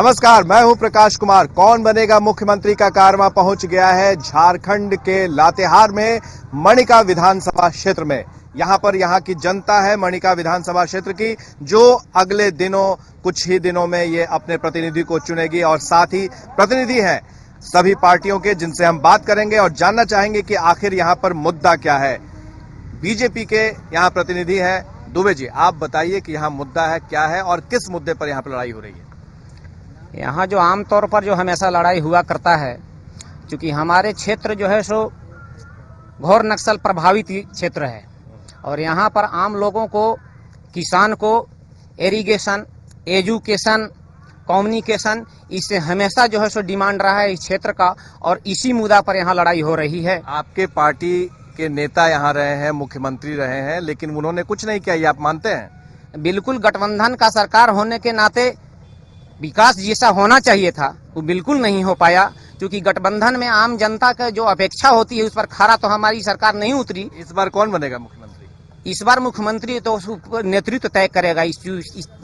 नमस्कार, मैं हूं प्रकाश कुमार। कौन बनेगा मुख्यमंत्री का कारवां पहुंच गया है झारखंड के लातेहार में मणिका विधानसभा क्षेत्र में। यहां की जनता है मणिका विधानसभा क्षेत्र की, जो अगले दिनों कुछ ही दिनों में ये अपने प्रतिनिधि को चुनेगी और साथ ही प्रतिनिधि हैं सभी पार्टियों के, जिनसे हम बात करेंगे और जानना चाहेंगे कि आखिर यहां पर मुद्दा क्या है। बीजेपी के यहां प्रतिनिधि हैं दुबे जी, आप बताइए कि यहां मुद्दा है क्या है और किस मुद्दे पर यहां पर लड़ाई हो रही है। यहाँ जो आमतौर पर जो हमेशा लड़ाई हुआ करता है, क्योंकि हमारे क्षेत्र जो है सो घोर नक्सल प्रभावित क्षेत्र है और यहाँ पर आम लोगों को, किसान को इरिगेशन, एजुकेशन, कम्युनिकेशन, इससे हमेशा जो है सो डिमांड रहा है इस क्षेत्र का और इसी मुद्दा पर यहाँ लड़ाई हो रही है। आपके पार्टी के नेता यहाँ रहे हैं, मुख्यमंत्री रहे हैं, लेकिन उन्होंने कुछ नहीं किया, ये आप मानते हैं? बिल्कुल, गठबंधन का सरकार होने के नाते विकास जैसा होना चाहिए था वो बिल्कुल नहीं हो पाया, क्योंकि गठबंधन में आम जनता का जो अपेक्षा होती है उस पर खरा तो हमारी सरकार नहीं उतरी। इस बार कौन बनेगा मुख्यमंत्री? इस बार मुख्यमंत्री तो नेतृत्व तय करेगा, इस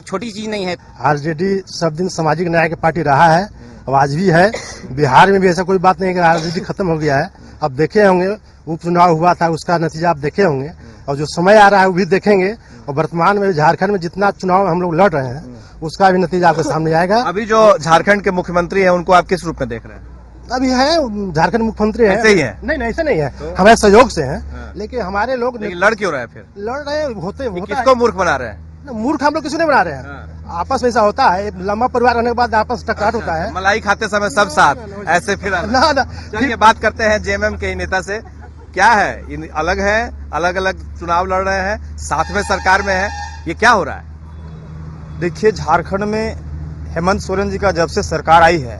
छोटी चीज नहीं है। आरजेडी सब दिन सामाजिक न्याय की पार्टी रहा है और आज भी है। बिहार में भी ऐसा कोई बात नहीं कि आरजेडी खत्म हो गया है। अब देखे होंगे उपचुनाव हुआ था, उसका नतीजा आप देखे होंगे और जो समय आ रहा है वो भी देखेंगे। और वर्तमान में झारखंड में जितना चुनाव हम लोग लड़ रहे हैं उसका भी नतीजा आपके सामने आएगा। अभी जो झारखंड के मुख्यमंत्री हैं उनको आप किस रूप में देख रहे हैं? अभी है झारखंड मुख्यमंत्री है। ऐसे ही है? नहीं, ऐसे नहीं है तो? हमारे सहयोग से हैं। लेकिन हमारे लोग लड़ क्यों रहे हैं? फिर लड़ रहे होते किसको मूर्ख बना रहे हैं? मूर्ख हम लोग किसी नहीं बना रहे हैं। आपस में ऐसा होता है, लंबा परिवार रहने के बाद आपस टकरार होता है। मलाई खाते समय सब साथ ऐसे फिर ना। चलिए बात करते हैं जेएमएम के नेता से। क्या है, इन अलग है, अलग अलग चुनाव लड़ रहे हैं, साथ में सरकार में है, ये क्या हो रहा है? देखिए, झारखंड में हेमंत सोरेन जी का जब से सरकार आई है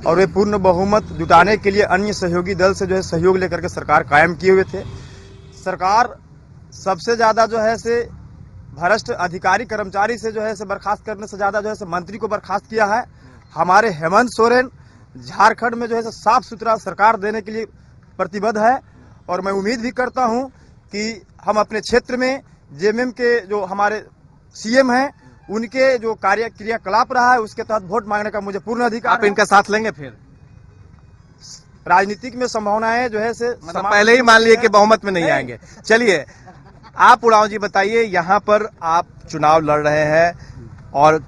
और वे पूर्ण बहुमत जुटाने के लिए अन्य सहयोगी दल से जो है सहयोग लेकर के सरकार कायम किए हुए थे। सरकार सबसे ज्यादा जो है से भ्रष्ट अधिकारी कर्मचारी से जो है से बर्खास्त करने से ज्यादा जो है से मंत्री को बर्खास्त किया है। हमारे हेमंत सोरेन झारखंड में जो है से साफ सुथरा सरकार देने के लिए प्रतिबद्ध है और मैं उम्मीद भी करता हूं कि हम अपने क्षेत्र में जेएमएम के जो हमारे सीएम हैं उनके जो क्रियाकलाप रहा है उसके तहत वोट मांगने का मुझे पूर्ण अधिकार। आप इनका साथ लेंगे? फिर राजनीतिक में संभावनाएं जो है से मतलब पहले ही मान लिए कि बहुमत में नहीं आएंगे। चलिए आप उड़ाव जी बताइए, यहाँ पर आप चुनाव लड़ रहे हैं और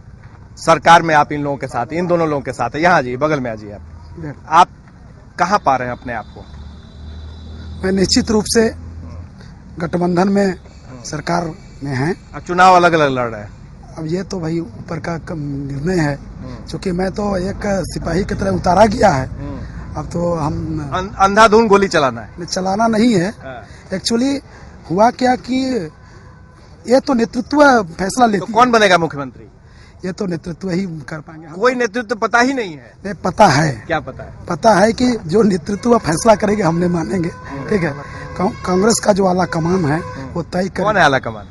सरकार में आप इन लोगों के साथ, इन दोनों लोगों के साथ है। यहाँ जी बगल में आ जी, आप कहाँ पा रहे हैं अपने आप को? मैं निश्चित रूप से गठबंधन में सरकार में है। चुनाव अलग अलग लड़ रहे हैं। अब ये तो भाई ऊपर का निर्णय है, क्योंकि मैं तो एक सिपाही की तरह उतारा गया है। अब तो हम अंधाधुंध गोली चलाना है? चलाना नहीं है। एक्चुअली हुआ क्या कि ये तो नेतृत्व फैसला लेती तो कौन बनेगा मुख्यमंत्री? ये तो नेतृत्व ही कर पाएंगे। कोई नेतृत्व पता ही नहीं है? नहीं पता है। क्या पता है? पता है कि जो नेतृत्व फैसला करेंगे हमने मानेंगे। ठीक है, कांग्रेस का जो आला कमान है वो तय कर। कौन है आला कमान?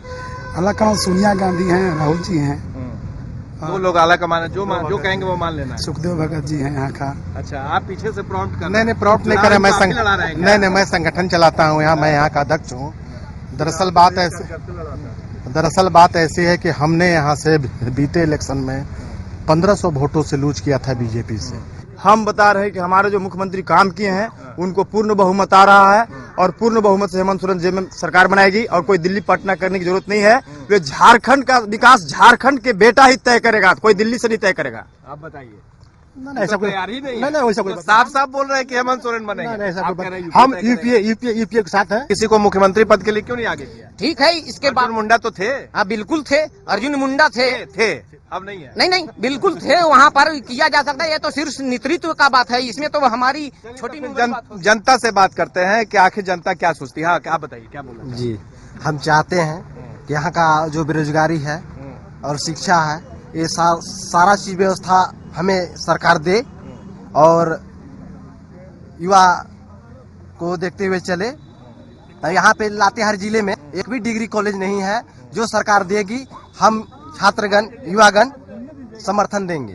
आला कमान सोनिया गांधी हैं, राहुल जी हैं। वो लोग आला कमान है, जो कहेंगे वो मान लेना है। सुखदेव भगत जी हैं यहाँ का। अच्छा, आप पीछे से प्रॉम्प्ट कर? नहीं, प्रॉम्प्ट नहीं करे। मैं संगठन चलाता हूँ यहाँ, मैं यहाँ का अध्यक्ष हूँ। दरअसल बात ऐसी है कि हमने यहाँ से बीते इलेक्शन में 1500 वोटों से लूज किया था बीजेपी से। हम बता रहे हैं कि हमारे जो मुख्यमंत्री काम किए हैं उनको पूर्ण बहुमत आ रहा है और पूर्ण बहुमत से हेमंत सोरेन जेएमएम सरकार बनाएगी और कोई दिल्ली पटना करने की जरूरत नहीं है। वे झारखंड का विकास झारखंड के बेटा ही तय करेगा, कोई दिल्ली से नहीं तय करेगा। आप बताइए। ऐसा कोई तैयार ही नहीं है। नहीं, वैसा कोई साफ बोल रहे हैं कि हेमंत सोरेन बनेंगे। हम यूपीए के साथ हैं। किसी को मुख्यमंत्री पद के लिए क्यों नहीं आगे किया? ठीक है, इसके बाद मुंडा तो थे। हाँ बिल्कुल थे, अर्जुन मुंडा थे। अब नहीं है? नहीं बिल्कुल थे, वहाँ पर किया जा सकता है। ये तो सिर्फ नेतृत्व का बात है, इसमें तो हमारी छोटी जनता से बात करते हैं कि आखिर जनता क्या सोचती है। हाँ, क्या बताइए, क्या बोल रहे हैं? जी, हम चाहते हैं कि यहाँ का जो बेरोजगारी है और शिक्षा है, ये सारा चीज व्यवस्था हमें सरकार दे और युवा को देखते हुए चले। यहाँ पे लातेहार जिले में एक भी डिग्री कॉलेज नहीं है, जो सरकार देगी हम छात्रगण, युवागण समर्थन देंगे।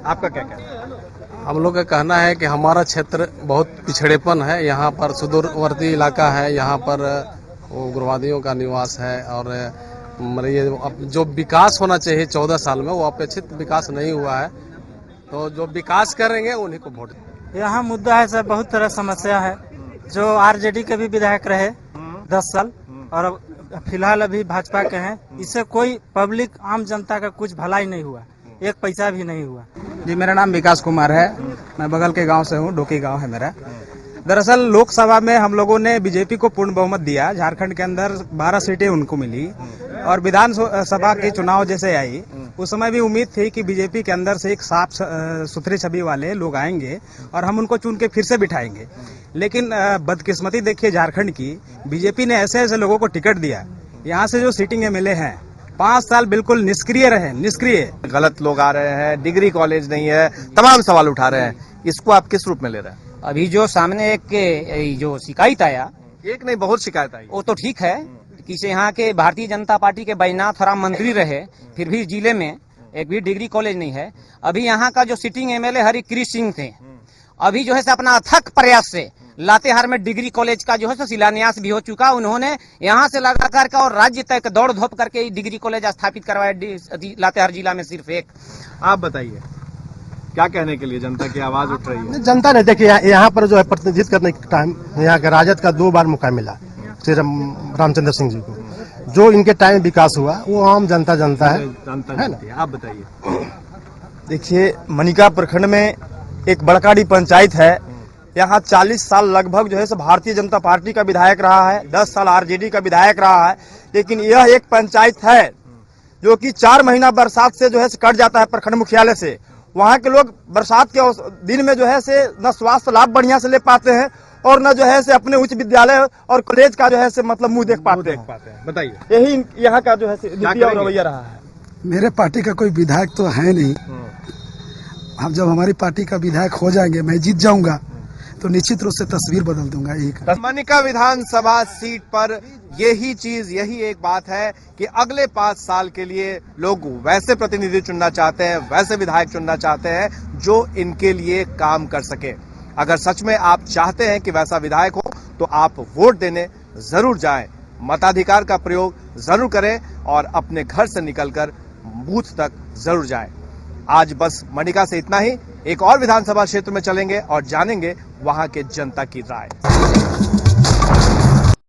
आपका क्या कहना है? हम लोग का कहना है कि हमारा क्षेत्र बहुत पिछड़ेपन है। यहाँ पर सुदूरवर्ती इलाका है, यहाँ पर उग्रवादियों का निवास है और मतलब ये जो विकास होना चाहिए 14 साल में वो अपेक्षित विकास नहीं हुआ है, तो जो विकास करेंगे उन्हीं को वोट। यहाँ मुद्दा है सर, बहुत तरह समस्या है। जो आरजेडी के भी विधायक रहे 10 साल और अब फिलहाल अभी भाजपा के हैं, इससे कोई पब्लिक आम जनता का कुछ भलाई नहीं हुआ, एक पैसा भी नहीं हुआ। जी, मेरा नाम विकास कुमार है, मैं बगल के गांव से हूँ, डोकी गांव है मेरा। दरअसल लोकसभा में हम लोगों ने बीजेपी को पूर्ण बहुमत दिया, झारखंड के अंदर 12 सीटें उनको मिली और विधानसभा के चुनाव जैसे आई उस समय भी उम्मीद थी कि बीजेपी के अंदर से एक साफ सुथरी छवि वाले लोग आएंगे और हम उनको चुन के फिर से बिठाएंगे। लेकिन बदकिस्मती देखिए झारखंड की, बीजेपी ने ऐसे ऐसे लोगों को टिकट दिया। यहाँ से जो सिटिंग एमएलए हैं 5 साल बिल्कुल निष्क्रिय रहे, निष्क्रिय। गलत लोग आ रहे हैं, डिग्री कॉलेज नहीं है, तमाम सवाल उठा रहे हैं। इसको आप किस रूप में ले रहे हैं? अभी जो सामने एक जो शिकायत आया, एक नहीं बहुत शिकायत आई। वो तो ठीक है कि यहाँ के भारतीय जनता पार्टी के बैजनाथ राम मंत्री रहे, फिर भी जिले में एक भी डिग्री कॉलेज नहीं है। अभी यहाँ का जो सिटिंग एमएलए हरिकृष्ण सिंह थे, अभी जो है अपना अथक प्रयास से लातेहार में डिग्री कॉलेज का जो है शिलान्यास भी हो चुका। उन्होंने यहाँ से लगा करके और राज्य तक दौड़ धोप करके डिग्री कॉलेज स्थापित करवाया लातेहार जिला में सिर्फ एक। आप बताइए क्या कहने के लिए जनता की आवाज उठ रही है? जनता ने देखिए यहाँ पर जो है प्रतिनिधित्व करने के टाइम यहाँ के राजद का 2 बार मौका मिला श्री रामचंद्र सिंह जी को। जो इनके टाइम विकास हुआ वो आम जनता जानता है ना? आप बताइए। देखिए मनिका प्रखंड में एक बड़काडी पंचायत है। यहाँ 40 साल लगभग जो है भारतीय जनता पार्टी का विधायक रहा है, 10 साल आरजेडी का विधायक रहा है। लेकिन यह एक पंचायत है जो कि 4 महीना बरसात से जो है कट जाता है प्रखंड मुख्यालय से। वहाँ के लोग बरसात के दिन में जो है न स्वास्थ्य लाभ बढ़िया से ले पाते हैं और न जो है अपने उच्च विद्यालय और कॉलेज का जो है मतलब मुंह देख पाते हैं। बताइए। यही यहाँ का जो है नीति और रवैया रहा है। मेरे पार्टी का कोई विधायक तो है नहीं। अब जब हमारी पार्टी का विधायक हो जाएंगे, मैं जीत जाऊंगा, तो निश्चित रूप से तस्वीर बदल दूंगा। यही मनिका विधानसभा सीट पर यही चीज, यही एक बात है कि अगले 5 साल के लिए लोग वैसे प्रतिनिधि चुनना चाहते हैं, वैसे विधायक चुनना चाहते हैं जो इनके लिए काम कर सके। अगर सच में आप चाहते हैं कि वैसा विधायक हो तो आप वोट देने जरूर जाएं, मताधिकार का प्रयोग जरूर करें और अपने घर से निकलकर बूथ तक जरूर जाएं। आज बस मनिका से इतना ही। एक और विधानसभा क्षेत्र में चलेंगे और जानेंगे वहां के जनता की राय।